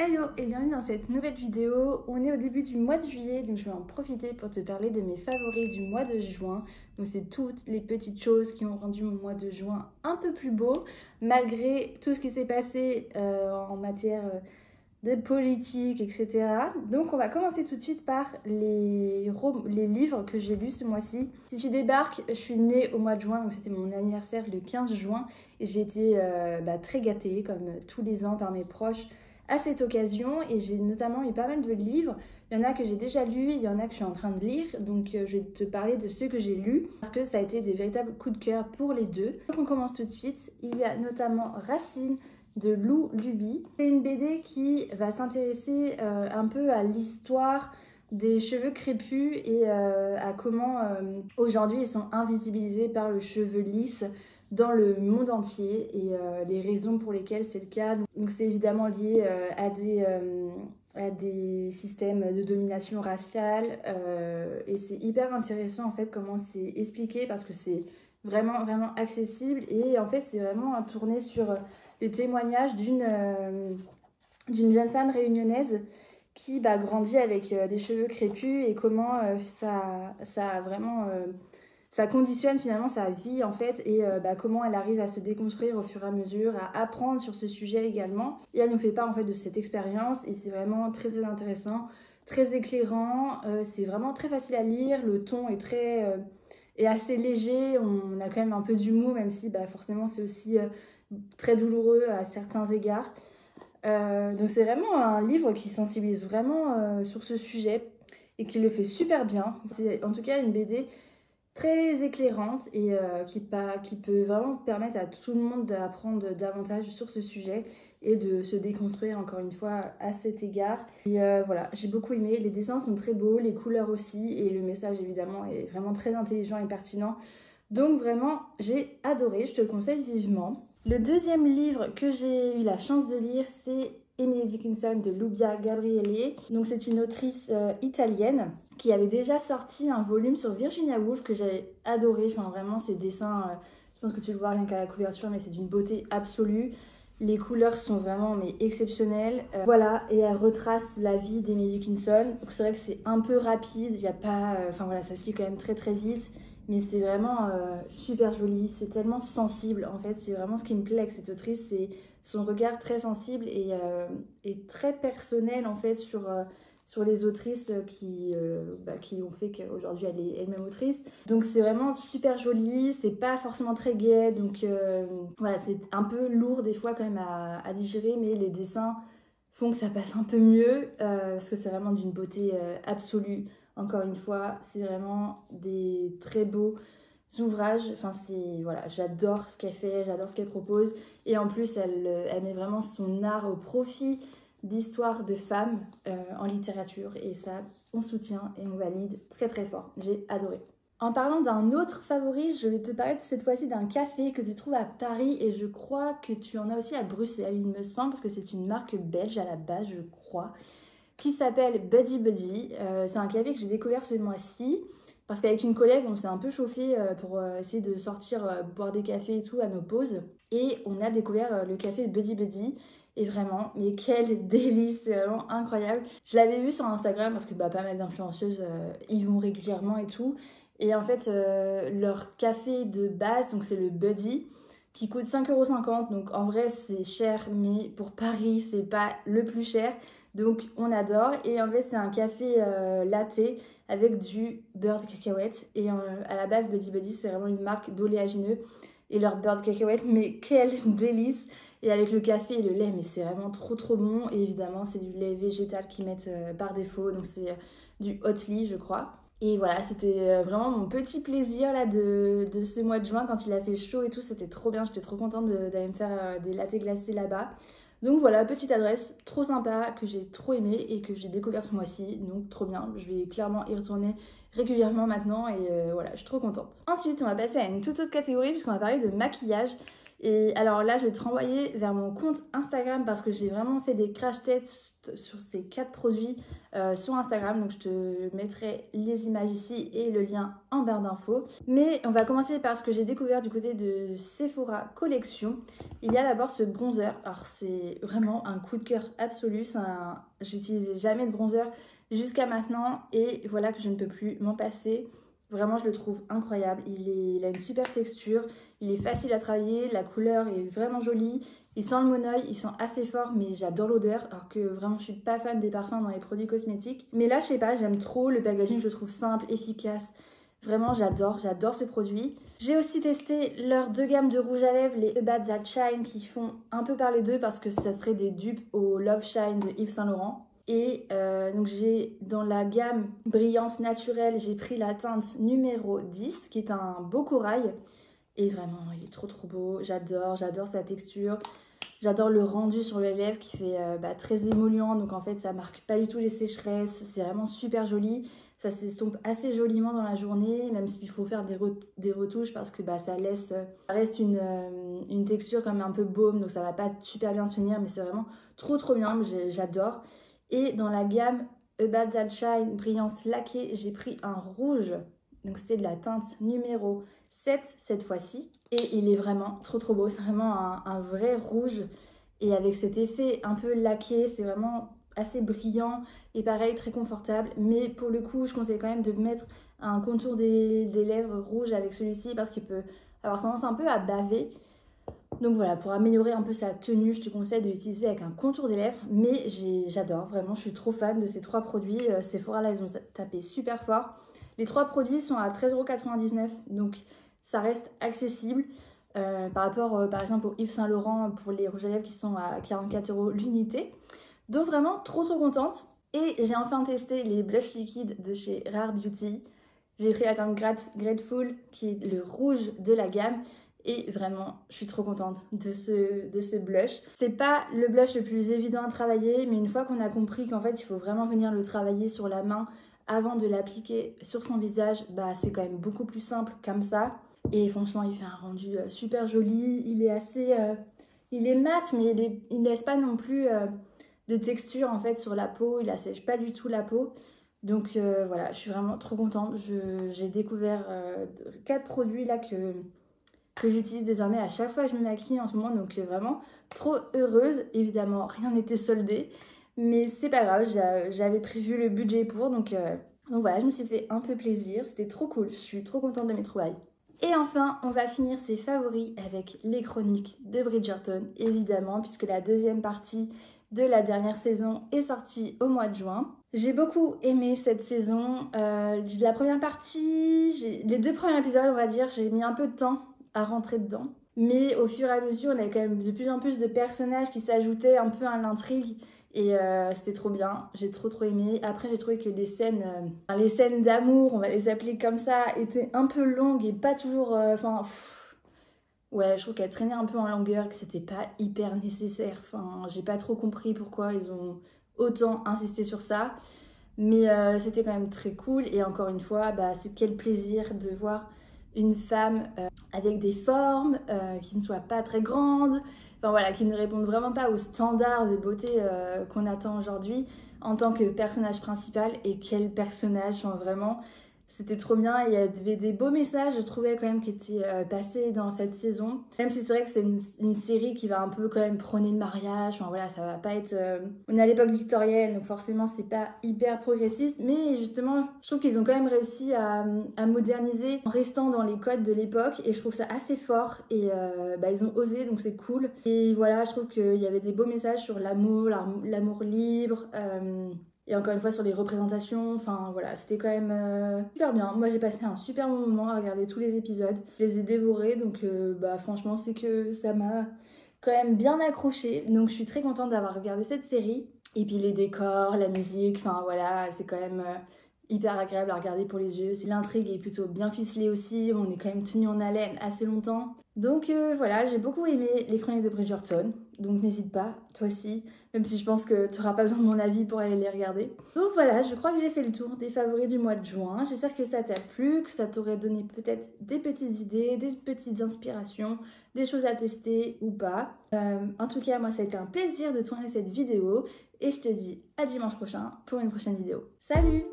Hello et bienvenue dans cette nouvelle vidéo. On est au début du mois de juillet, donc je vais en profiter pour te parler de mes favoris du mois de juin. Donc c'est toutes les petites choses qui ont rendu mon mois de juin un peu plus beau, malgré tout ce qui s'est passé en matière de politique, etc. Donc on va commencer tout de suite par les livres que j'ai lus ce mois-ci. Si tu débarques, je suis née au mois de juin, donc c'était mon anniversaire le 15 juin, et j'ai été très gâtée, comme tous les ans, par mes proches à cette occasion, et j'ai notamment eu pas mal de livres. Il y en a que j'ai déjà lus, il y en a que je suis en train de lire, donc je vais te parler de ceux que j'ai lus parce que ça a été des véritables coups de cœur pour les deux. Donc on commence tout de suite. Il y a notamment Racine de Lou Luby. C'est une BD qui va s'intéresser un peu à l'histoire des cheveux crépus et à comment aujourd'hui ils sont invisibilisés par le cheveu lisse dans le monde entier et les raisons pour lesquelles c'est le cas. Donc c'est évidemment lié à des systèmes de domination raciale et c'est hyper intéressant en fait comment c'est expliqué parce que c'est vraiment accessible et en fait c'est vraiment tourné sur les témoignages d'une jeune femme réunionnaise qui grandit avec des cheveux crépus et comment ça a vraiment ça conditionne finalement sa vie en fait et comment elle arrive à se déconstruire au fur et à mesure, à apprendre sur ce sujet également. Et elle nous fait part en fait de cette expérience et c'est vraiment très intéressant, très éclairant, c'est vraiment très facile à lire, le ton est assez léger, on a quand même un peu d'humour même si forcément c'est aussi très douloureux à certains égards. Donc c'est vraiment un livre qui sensibilise vraiment sur ce sujet et qui le fait super bien. C'est en tout cas une BD très éclairante et qui peut vraiment permettre à tout le monde d'apprendre davantage sur ce sujet et de se déconstruire encore une fois à cet égard. Et voilà, j'ai beaucoup aimé, les dessins sont très beaux, les couleurs aussi et le message évidemment est vraiment très intelligent et pertinent. Donc vraiment, j'ai adoré, je te le conseille vivement. Le deuxième livre que j'ai eu la chance de lire, c'est Emily Dickinson de Lubia Gabrielli. Donc c'est une autrice italienne qui avait déjà sorti un volume sur Virginia Woolf que j'avais adoré. Enfin vraiment ses dessins, je pense que tu le vois rien qu'à la couverture, mais c'est d'une beauté absolue. Les couleurs sont vraiment exceptionnelles. Voilà, et elle retrace la vie d'Emily Dickinson. Donc c'est vrai que c'est un peu rapide, il y a pas, voilà, ça se lit quand même très vite. Mais c'est vraiment super joli, c'est tellement sensible en fait, c'est vraiment ce qui me plaît avec cette autrice, c'est son regard très sensible et très personnel en fait sur les autrices qui ont fait qu'aujourd'hui elle est elle-même autrice. Donc c'est vraiment super joli, c'est pas forcément très gai, donc voilà, c'est un peu lourd des fois quand même à digérer, mais les dessins font que ça passe un peu mieux parce que c'est vraiment d'une beauté absolue. Encore une fois, c'est vraiment des très beaux ouvrages. Enfin, voilà, j'adore ce qu'elle fait, j'adore ce qu'elle propose. Et en plus, elle met vraiment son art au profit d'histoires de femmes en littérature. Et ça, on soutient et on valide très fort. J'ai adoré. En parlant d'un autre favori, je vais te parler cette fois-ci d'un café que tu trouves à Paris et je crois que tu en as aussi à Bruxelles, il me semble, parce que c'est une marque belge à la base, je crois, qui s'appelle Buddy Buddy. C'est un café que j'ai découvert ce mois-ci parce qu'avec une collègue, on s'est un peu chauffé pour essayer de sortir boire des cafés et tout à nos pauses. Et on a découvert le café Buddy Buddy. Et vraiment, mais quel délice, c'est vraiment incroyable. Je l'avais vu sur Instagram parce que pas mal d'influenceuses y vont régulièrement et tout. Et en fait, leur café de base, donc c'est le Buddy, qui coûte 5,50 €. Donc en vrai, c'est cher, mais pour Paris, c'est pas le plus cher. Donc on adore. Et en fait, c'est un café latte avec du beurre de cacahuète. Et à la base, Buddy Buddy, c'est vraiment une marque d'oléagineux. Et leur beurre de cacahuète, mais quel délice! Et avec le café et le lait, mais c'est vraiment trop bon. Et évidemment, c'est du lait végétal qu'ils mettent par défaut. Donc c'est du Oatly, je crois. Et voilà, c'était vraiment mon petit plaisir là de ce mois de juin quand il a fait chaud et tout. C'était trop bien, j'étais trop contente d'aller me faire des lattés glacés là-bas. Donc voilà, petite adresse trop sympa que j'ai trop aimé et que j'ai découvert ce mois-ci. Donc trop bien, je vais clairement y retourner régulièrement maintenant et voilà, je suis trop contente. Ensuite, on va passer à une toute autre catégorie puisqu'on va parler de maquillage. Et alors là, je vais te renvoyer vers mon compte Instagram parce que j'ai vraiment fait des crash tests sur ces 4 produits sur Instagram. Donc je te mettrai les images ici et le lien en barre d'infos. Mais on va commencer par ce que j'ai découvert du côté de Sephora Collection. Il y a d'abord ce bronzer. Alors c'est vraiment un coup de cœur absolu. J'utilisais jamais de bronzer jusqu'à maintenant et voilà que je ne peux plus m'en passer. Vraiment, je le trouve incroyable. Il a une super texture, il est facile à travailler, la couleur est vraiment jolie. Il sent le monoeil, il sent assez fort, mais j'adore l'odeur. Alors que vraiment, je suis pas fan des parfums dans les produits cosmétiques. Mais là, je sais pas, j'aime trop. Le packaging, je le trouve simple, efficace. Vraiment, j'adore ce produit. J'ai aussi testé leurs 2 gammes de rouge à lèvres, les Bad That Shine, qui font un peu parler d'eux parce que ça serait des dupes au Love Shine de Yves Saint Laurent. Et donc j'ai dans la gamme Brillance Naturelle, j'ai pris la teinte numéro 10 qui est un beau corail. Et vraiment, il est trop beau. J'adore sa texture. J'adore le rendu sur les lèvres qui fait très émollient. Donc en fait, ça marque pas du tout les sécheresses. C'est vraiment super joli. Ça s'estompe assez joliment dans la journée, même s'il faut faire des retouches parce que ça reste une texture comme un peu baume. Donc ça va pas super bien tenir, mais c'est vraiment trop bien. J'adore. Et dans la gamme A Bad That Shine Brillance Laquée, j'ai pris un rouge. Donc c'est de la teinte numéro 7 cette fois-ci. Et il est vraiment trop beau. C'est vraiment un vrai rouge. Et avec cet effet un peu laqué, c'est vraiment assez brillant. Et pareil, très confortable. Mais pour le coup, je conseille quand même de mettre un contour des lèvres rouges avec celui-ci parce qu'il peut avoir tendance un peu à baver. Donc voilà, pour améliorer un peu sa tenue, je te conseille de l'utiliser avec un contour des lèvres. Mais j'adore, vraiment, je suis trop fan de ces 3 produits. Sephora, là, ils ont tapé super fort. Les 3 produits sont à 13,99 €, donc ça reste accessible. Par rapport, par exemple, au Yves Saint Laurent pour les rouges à lèvres qui sont à 44 € l'unité. Donc vraiment, trop contente. Et j'ai enfin testé les blushs liquides de chez Rare Beauty. J'ai pris la teinte Grateful, qui est le rouge de la gamme. Et vraiment, je suis trop contente de ce blush. C'est pas le blush le plus évident à travailler, mais une fois qu'on a compris qu'en fait, il faut vraiment venir le travailler sur la main avant de l'appliquer sur son visage, c'est quand même beaucoup plus simple comme ça. Et franchement, il fait un rendu super joli. Il est assez... il est mat, mais il laisse pas non plus de texture en fait sur la peau. Il assèche pas du tout la peau. Donc voilà, je suis vraiment trop contente. J'ai découvert 4 produits là que j'utilise désormais à chaque fois que je me maquille en ce moment, donc vraiment trop heureuse. Évidemment, rien n'était soldé, mais c'est pas grave, j'avais prévu le budget pour, donc voilà, je me suis fait un peu plaisir, c'était trop cool, je suis trop contente de mes trouvailles. Et enfin, on va finir ces favoris avec les chroniques de Bridgerton, évidemment, puisque la 2e partie de la dernière saison est sortie au mois de juin. J'ai beaucoup aimé cette saison. La première partie, les 2 premiers épisodes, on va dire, j'ai mis un peu de temps à rentrer dedans. Mais au fur et à mesure, on avait quand même de plus en plus de personnages qui s'ajoutaient un peu à l'intrigue. Et c'était trop bien, j'ai trop aimé. Après, j'ai trouvé que les scènes d'amour, on va les appeler comme ça, étaient un peu longues et pas toujours... ouais, je trouve qu'elles traînaient un peu en longueur, que c'était pas hyper nécessaire. Enfin, j'ai pas trop compris pourquoi ils ont autant insisté sur ça. Mais c'était quand même très cool. Et encore une fois, c'est quel plaisir de voir une femme avec des formes qui ne soient pas très grandes, enfin voilà, qui ne répondent vraiment pas aux standards de beauté qu'on attend aujourd'hui en tant que personnage principal. Et quel personnage, enfin vraiment, c'était trop bien. Il y avait des beaux messages, je trouvais quand même, qui étaient passés dans cette saison. Même si c'est vrai que c'est une série qui va un peu quand même prôner le mariage. Enfin voilà, ça va pas être... On est à l'époque victorienne, donc forcément c'est pas hyper progressiste. Mais justement, je trouve qu'ils ont quand même réussi à moderniser en restant dans les codes de l'époque. Et je trouve ça assez fort. Et ils ont osé, donc c'est cool. Et voilà, je trouve qu'il y avait des beaux messages sur l'amour, l'amour libre... Et encore une fois sur les représentations, enfin voilà, c'était quand même super bien. Moi j'ai passé un super bon moment à regarder tous les épisodes. Je les ai dévorés, donc franchement c'est que ça m'a quand même bien accrochée. Donc je suis très contente d'avoir regardé cette série. Et puis les décors, la musique, enfin voilà, c'est quand même hyper agréable à regarder pour les yeux. L'intrigue est plutôt bien ficelée aussi, on est quand même tenu en haleine assez longtemps. Donc voilà, j'ai beaucoup aimé les Chroniques de Bridgerton, donc n'hésite pas, toi aussi, même si je pense que tu n'auras pas besoin de mon avis pour aller les regarder. Donc voilà, je crois que j'ai fait le tour des favoris du mois de juin. J'espère que ça t'a plu, que ça t'aurait donné peut-être des petites idées, des petites inspirations, des choses à tester ou pas. En tout cas, moi ça a été un plaisir de tourner cette vidéo et je te dis à dimanche prochain pour une prochaine vidéo. Salut!